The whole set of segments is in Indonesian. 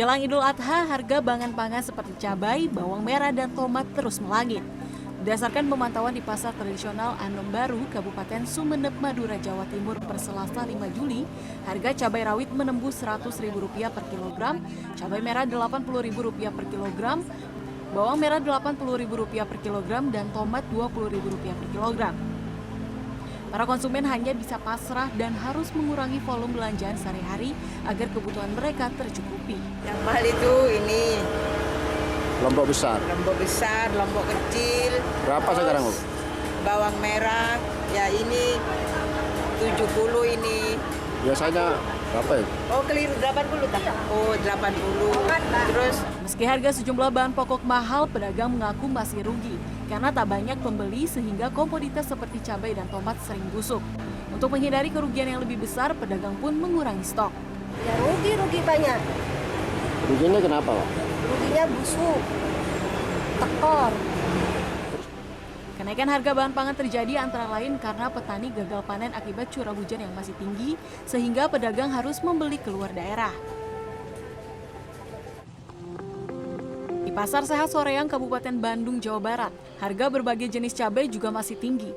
Menjelang Idul Adha, harga bahan pangan seperti cabai, bawang merah, dan tomat terus melangit. Berdasarkan pemantauan di pasar tradisional Anom Baru, Kabupaten Sumeneb, Madura, Jawa Timur per Selasa 5 Juli, harga cabai rawit menembus Rp100.000 per kilogram, cabai merah Rp80.000 per kilogram, bawang merah Rp80.000 per kilogram, dan tomat Rp20.000 per kilogram. Para konsumen hanya bisa pasrah dan harus mengurangi volume belanjaan sehari-hari agar kebutuhan mereka tercukupi. Yang mahal itu ini Lombok besar. lombok kecil. Berapa sekarang, Bu? Bawang merah, ya ini 70 ini. Biasanya berapa ya? Oh keliru 80 tak? Oh 80. Terus Meski harga sejumlah bahan pokok mahal, pedagang mengaku masih rugi karena tak banyak pembeli sehingga komoditas seperti cabai dan tomat sering busuk. Untuk menghindari kerugian yang lebih besar, pedagang pun mengurangi stok. Ya rugi banyak. Ruginya kenapa, Pak? Ruginya busuk, tekor. Kenaikan harga bahan pangan terjadi antara lain karena petani gagal panen akibat curah hujan yang masih tinggi, sehingga pedagang harus membeli keluar daerah. Di Pasar Sehat Soreang, Kabupaten Bandung, Jawa Barat, harga berbagai jenis cabai juga masih tinggi.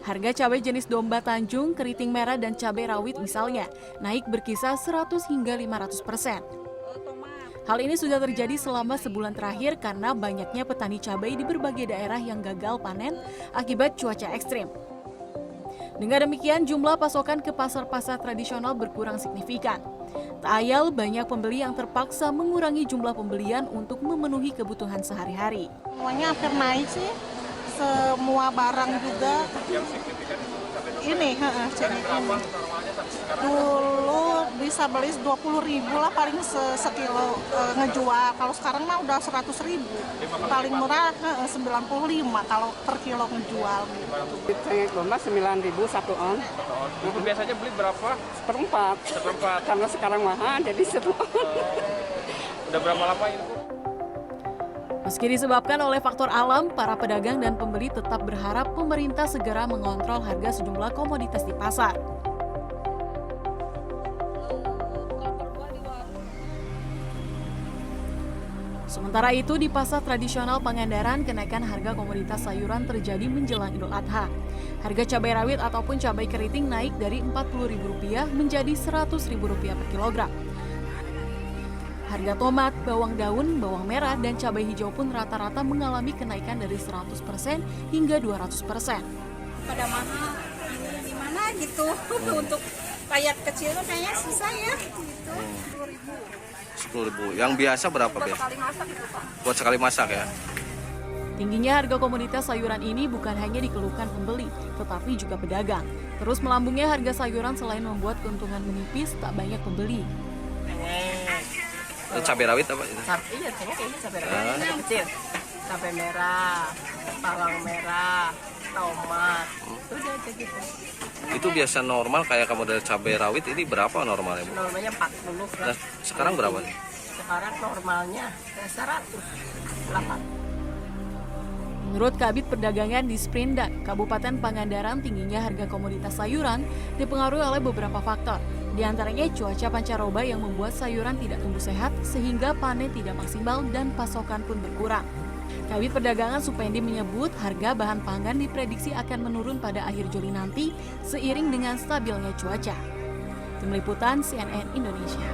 Harga cabai jenis domba Tanjung, keriting merah, dan cabai rawit misalnya, naik berkisar 100 hingga 500%. Hal ini sudah terjadi selama sebulan terakhir karena banyaknya petani cabai di berbagai daerah yang gagal panen akibat cuaca ekstrim. Dengan demikian, jumlah pasokan ke pasar-pasar tradisional berkurang signifikan. Tak ayal, banyak pembeli yang terpaksa mengurangi jumlah pembelian untuk memenuhi kebutuhan sehari-hari. Semuanya hampir naik sih, semua barang juga. Ini, dulu bisa beli 20.000 lah paling sekilo ngejual. Kalau sekarang mah udah 100.000. Paling murah 95 kalau per kilo ngejual. Cengek domba 9.000 1 on. Itu biasanya beli berapa? Seperempat. Karena sekarang mahal jadi 1 on. Udah berapa lama ini, Bu? Meski disebabkan oleh faktor alam, para pedagang dan pembeli tetap berharap pemerintah segera mengontrol harga sejumlah komoditas di pasar. Sementara itu, di pasar tradisional Pangandaran, kenaikan harga komoditas sayuran terjadi menjelang Idul Adha. Harga cabai rawit ataupun cabai keriting naik dari Rp40.000 menjadi Rp100.000 per kilogram. Harga tomat, bawang daun, bawang merah, dan cabai hijau pun rata-rata mengalami kenaikan dari 100% hingga 200%. Pada mahal, ini di mana gitu. Untuk rakyat kecil kayaknya susah ya gitu. 10.000. Yang biasa berapa, Be? Sekali masak gitu, Pak. Buat sekali masak ya? Tingginya harga komoditas sayuran ini bukan hanya dikeluhkan pembeli, tetapi juga pedagang. Terus melambungnya harga sayuran selain membuat keuntungan menipis, tak banyak pembeli. Itu cabai rawit apa itu? iya kayaknya cabai rawit kecil. Cabai merah, bawang merah, tomat. Udah aja gitu. Itu biasa normal kayak kamu dari cabai rawit ini berapa normalnya, Bu? Normalnya 40 Nah, sekarang berapa nih? Sekarang normalnya 108. Menurut Kabid Perdagangan di Sprindak, Kabupaten Pangandaran, tingginya harga komoditas sayuran dipengaruhi oleh beberapa faktor. Di antaranya cuaca pancaroba yang membuat sayuran tidak tumbuh sehat sehingga panen tidak maksimal dan pasokan pun berkurang. Kabid Perdagangan Supendi menyebut harga bahan pangan diprediksi akan menurun pada akhir Juli nanti seiring dengan stabilnya cuaca. Tim Liputan CNN Indonesia.